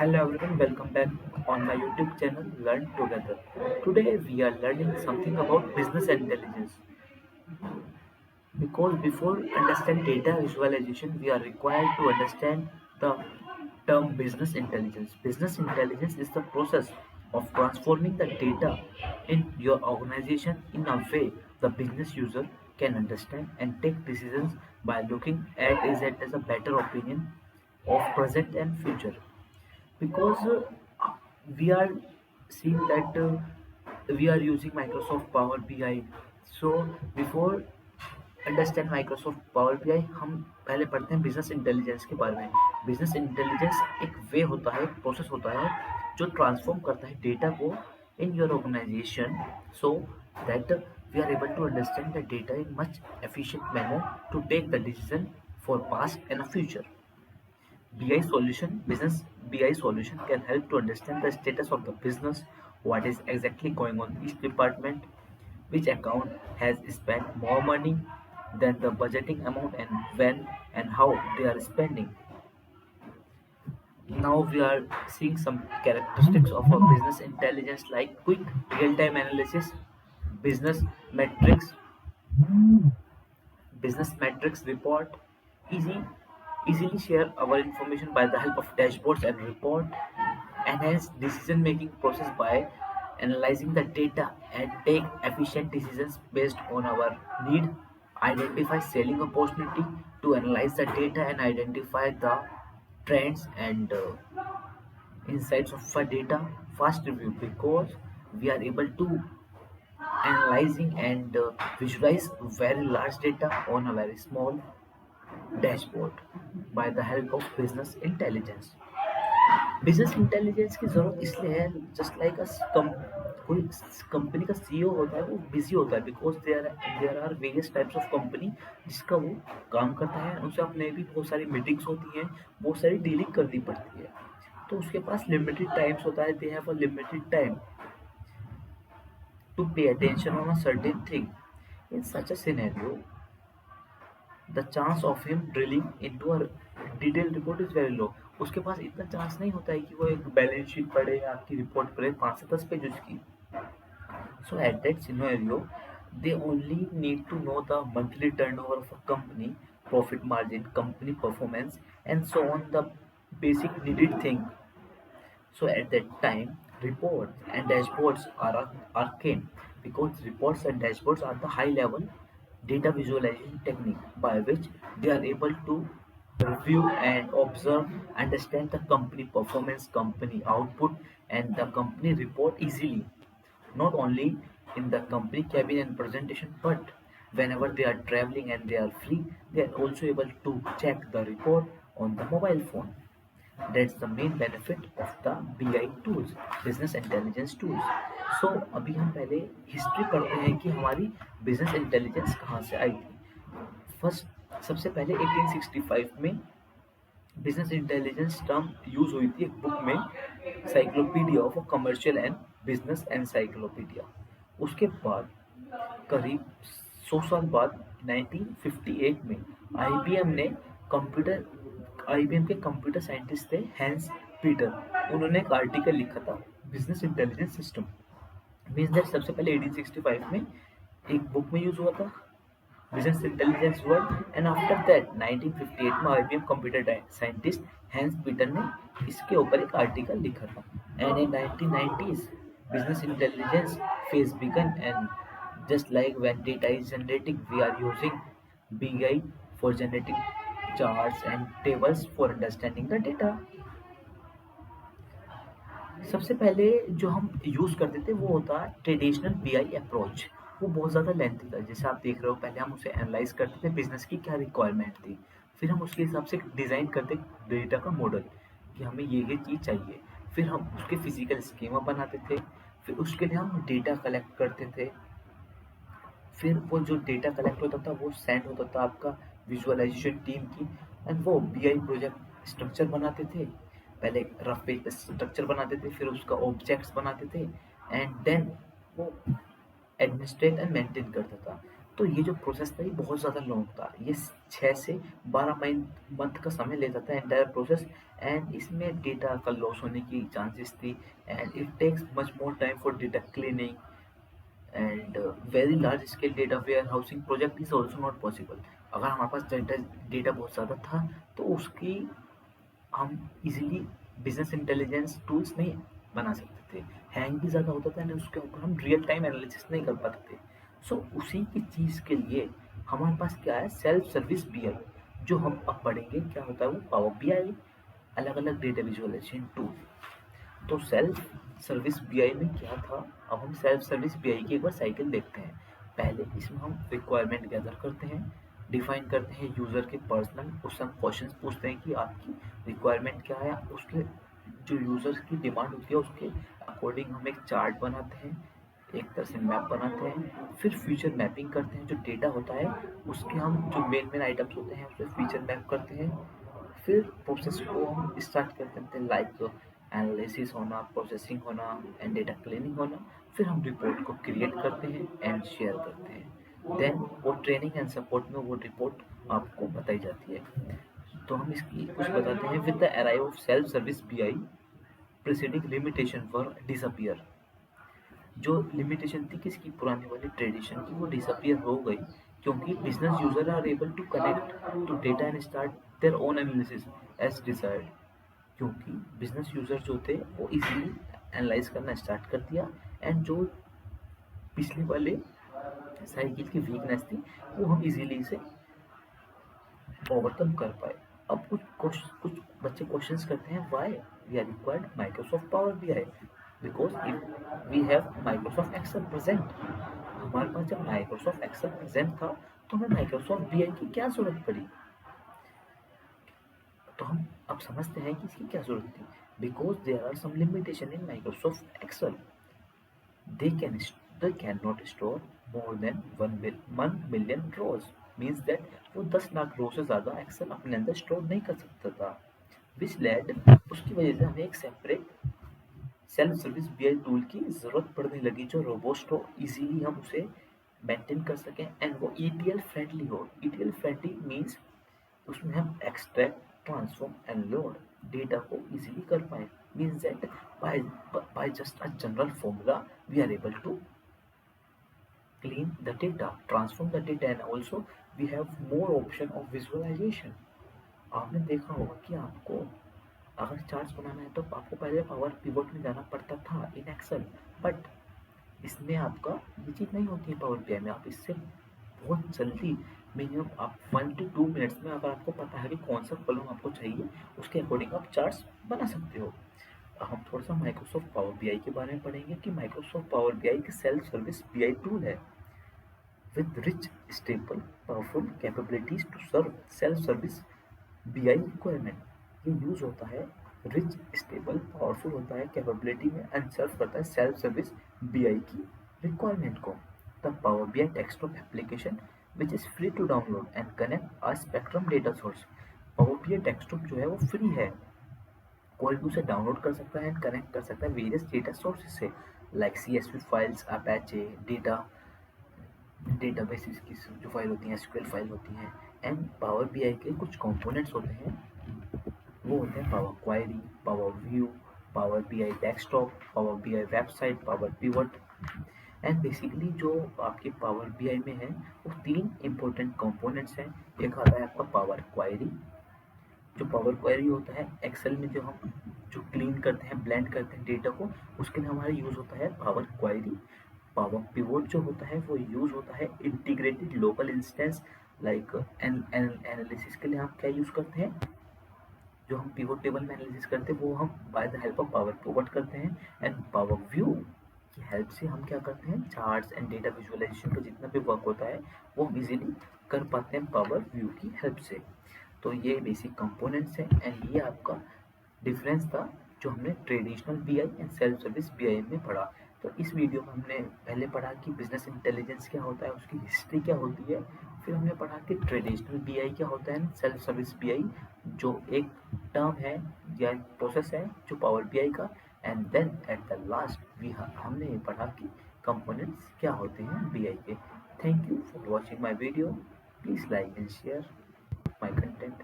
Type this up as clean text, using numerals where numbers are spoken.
Hello everyone, welcome back on my YouTube channel Learn Together. Today we are learning something about business intelligence because before understand data visualization we are required to understand the term business intelligence. Business intelligence is the process of transforming the data in your organization in a way the business user can understand and take decisions by looking at it as a better opinion of present and future because we are seeing that we are using Microsoft Power BI. So before understand Microsoft power BI हम पहले पढ़ते हैं business intelligence के बारे में। Business intelligence एक वे होता है, एक प्रोसेस होता है जो ट्रांसफॉर्म करता है डेटा को in your organization so that we are able to understand the data in much efficient manner to take the decision for past and future. Business BI solution can help to understand the status of the business, what is exactly going on in each department, which account has spent more money than the budgeting amount, and when and how they are spending. Now we are seeing some characteristics of a business intelligence like quick real-time analysis, business metrics, business metrics report, easy easily share our information by the help of dashboards and report, enhance decision making process by analyzing the data and take efficient decisions based on our need, identify selling opportunity to analyze the data and identify the trends and insights of our data, fast review because we are able to analyzing and visualize very large data on a very small dashboard by the help of business intelligence. Business intelligence की ज़रूरत इसलिए है just like कोई company का CEO होता है वो busy होता है because there are various types of company जिसका वो काम करता है उसे अपने भी बहुत सारी मीटिंग्स होती हैं बहुत सारी डीलिंग करनी पड़ती है तो उसके पास लिमिटेड टाइम्स होता है they have a limited time to pay attention on a certain thing. In such a scenario, the chance of him drilling into a detailed report is very low. उसके पास इतना chance नहीं होता है कि वो एक बैलेंस शीट पढ़े या आपकी रिपोर्ट पढ़े 5 से 10 पेज उसकी. So at that scenario, they only need to know the monthly turnover of a company, profit margin, company performance, and so on the basic needed thing. So at that time, reports and dashboards are king because reports and dashboards are the high level data visualization technique by which they are able to review and observe, understand the company performance, company output, and the company report easily. Not only in the company cabin and presentation, but whenever they are traveling and they are free, they are also able to check the report on the mobile phone. That's the main benefit of the BI tools, business intelligence tools. So अभी हम पहले history पढ़ते हैं कि हमारी business intelligence कहाँ से आई थी. फर्स्ट सबसे पहले 1865 में बिजनेस इंटेलिजेंस टर्म यूज हुई थी एक बुक में, cyclopedia of commercial and business encyclopedia. उसके बाद करीब 100 साल बाद 1958 में आईबीएम ने कंप्यूटर आईबीएम के कंप्यूटर साइंटिस्ट थे हैंस पीटर, उन्होंने एक आर्टिकल लिखा था business intelligence system. Means that सबसे पहले 1865 में एक बुक में यूज हुआ था business intelligence word and after that 1958 में IBM computer scientist Hans Peter ने इसके ऊपर एक आर्टिकल लिखा था. And in 1990s business intelligence phase began, and just like when data is generating we are using BI for generating charts and tables for understanding the data. सबसे पहले जो हम यूज़ करते थे वो होता ट्रेडिशनल बीआई अप्रोच. वो बहुत ज़्यादा लेंथी था. जैसे आप देख रहे हो पहले हम उसे एनालाइज करते थे बिजनेस की क्या रिक्वायरमेंट थी, फिर हम उसके हिसाब से डिज़ाइन करते डेटा का मॉडल कि हमें ये चीज़ चाहिए, फिर हम उसके फिजिकल स्कीमा बनाते थे, फिर उसके लिए हम डेटा कलेक्ट करते थे, फिर वो जो डेटा कलेक्ट होता था वो सेंड होता था आपका विजुअलाइजेशन टीम की एंड वो बीआई प्रोजेक्ट स्ट्रक्चर बनाते थे. पहले रफ पेज पे स्ट्रक्चर बनाते थे, फिर उसका ऑब्जेक्ट्स बनाते थे एंड देन वो एडमिनिस्ट्रेट एंड मेंटेन करता था. तो ये जो प्रोसेस था ये बहुत ज़्यादा लॉन्ग था, ये 6 से 12 मंथ का समय ले जाता है एंटायर प्रोसेस। एंड इसमें डेटा का लॉस होने की चांसेस थी, and it takes much more time for data cleaning, and very large scale data warehousing project is also not possible. अगर हमारे पास डेटा बहुत ज़्यादा था तो उसकी हम इजीली बिजनेस इंटेलिजेंस टूल्स नहीं बना सकते थे, हैंग भी ज़्यादा होता था, उसके ऊपर हम रियल टाइम एनालिसिस नहीं कर पाते थे। सो उसी की चीज़ के लिए हमारे पास क्या है, सेल्फ सर्विस बीआई, जो हम अब पढ़ेंगे क्या होता है वो पावर बीआई, अलग अलग डेटा विजुअलाइजेशन टूल। तो सेल्फ सर्विस बीआई में क्या था, अब हम सेल्फ सर्विस बीआई की एक बार साइकिल देखते हैं। पहले इसमें हम रिक्वायरमेंट गैदर करते हैं, डिफाइन करते हैं यूज़र के पर्सनल, उससे हम क्वेश्चंस पूछते हैं कि आपकी रिक्वायरमेंट क्या है, उसके जो यूज़र की डिमांड होती है उसके अकॉर्डिंग हम एक चार्ट बनाते हैं, एक तरह से मैप बनाते हैं, फिर फीचर मैपिंग करते हैं, जो डेटा होता है उसके हम जो मेन मेन आइटम्स होते हैं उसे फीचर मैप करते हैं। फिर प्रोसेस को हम स्टार्ट कर देते हैं, लाइक एनालिसिस होना, प्रोसेसिंग होना एंड डेटा क्लीनिंग होना। फिर हम रिपोर्ट को क्रिएट करते हैं एंड शेयर करते हैं, देन वो ट्रेनिंग एंड सपोर्ट में वो रिपोर्ट आपको बताई जाती है। तो हम इसकी कुछ बताते हैं, with the arrive of self service BI preceding limitation for disappear. जो लिमिटेशन थी किसकी, पुराने वाली ट्रेडिशन की, वो डिसअपियर हो गई, क्योंकि business user are able to connect to data and start their own analysis as desired. क्योंकि बिजनेस यूजर जो थे वो इजीली एनालाइज करना स्टार्ट कर दिया, एंड जो पिछले वाले साइकिल की वीकनेस थी वो हम इजीली इसे ओवरकम कर पाए। अब कुछ बच्चे क्वेश्चंस करते हैं, why we are required Microsoft power BI, because if we have Microsoft Excel present. हमारे पास जब माइक्रोसॉफ्ट एक्सेल प्रेजेंट था तो हमें माइक्रोसॉफ्ट बीआई की क्या जरूरत पड़ी। तो हम अब समझते हैं कि इसकी क्या जरूरत थी, because there are some limitation in Microsoft Excel. they can they cannot store more than 1 million rows, means that वो 10 लाख रो से ज़्यादा एक्सेल अपने अंदर स्टोर नहीं कर सकता था, विच लेड, उसकी वजह से हमें एक separate self service BI tool की ज़रूरत पड़ने लगी, जो रोबोस्ट हो, इजीली हम उसे मेंटेन कर सकें एंड वो ईटीएल फ्रेंडली हो। ईटीएल फ्रेंडली मीन्स उसमें हम extract, transform and load data को इजीली कर पाए, means that by just a general formula we are able to clean the data, transform the data, and also we have more option of visualization. आपने देखा होगा कि आपको अगर charts बनाना है तो आपको पहले पावर पिवट में जाना पड़ता था इन एक्सेल, बट इसमें आपका ये चीज़ नहीं होती है पावर बीआई में। आप इससे बहुत जल्दी, मिनिमम आप 1 to 2 मिनट्स में, अगर आपको पता है कि कौन सा कॉलम आपको चाहिए उसके अकॉर्डिंग आप चार्ट्स बना सकते हो। हम थोड़ा सा माइक्रोसॉफ्ट पावर बीआई के बारे में पढ़ेंगे कि माइक्रोसॉफ्ट पावर बीआई की सेल्फ सर्विस बीआई टूल है with rich stable powerful capabilities to serve self service BI requirement. ये यूज होता है, रिच स्टेबल पावरफुल होता है कैपेबिलिटी में, एंड सर्व करता है सेल्फ सर्विस बीआई की रिक्वायरमेंट को। The power BI desktop application which is free to download and connect a spectrum data source. Power BI desktop जो है वो फ्री है, कोई भी उसे डाउनलोड कर सकता है एंड कनेक्ट कर सकता है वेरियस डेटा सोर्सेज से, लाइक सीएसवी फाइल्स, अपैचे डेटाबेसिस की जो फाइल होती हैं, एसक्यूएल फाइल होती हैं। एंड पावर बीआई के कुछ कंपोनेंट्स होते हैं, वो होते हैं power query, power view, power BI desktop, power BI website, power pivot. And basically जो आपके पावर बीआई में है वो 3 इंपॉर्टेंट कंपोनेंट्स हैं। एक आता है आपका पावर क्वायरी, जो पावर क्वेरी होता है एक्सेल में, जो हम जो क्लीन करते हैं, ब्लेंड करते हैं डेटा को, उसके लिए हमारा यूज़ होता है पावर क्वेरी। पावर पिवोट जो होता है वो यूज़ होता है integrated local instance, like analysis के लिए हम क्या यूज़ करते हैं, जो हम पिवोट टेबल में एनालिसिस करते हैं वो हम by the help of power pivot करते हैं। एंड पावर व्यू की हेल्प से हम क्या करते हैं, चार्ट्स एंड डेटा विजुअलाइजेशन का जितना भी वर्क होता है वो हम इजीली कर पाते हैं पावर व्यू की हेल्प से। तो ये बेसिक कंपोनेंट्स हैं, एंड ये आपका डिफरेंस था जो हमने traditional BI and self service BI में पढ़ा। तो इस वीडियो में हमने पहले पढ़ा कि बिजनेस इंटेलिजेंस क्या होता है, उसकी हिस्ट्री क्या होती है, फिर हमने पढ़ा कि ट्रेडिशनल बीआई क्या होता है, सेल्फ सर्विस बीआई जो एक टर्म है या प्रोसेस है जो पावर बीआई का, and then at the last हमने ये पढ़ा कि कंपोनेंट्स क्या होते हैं बीआई के। Thank you for watching my video. Please like and share my content.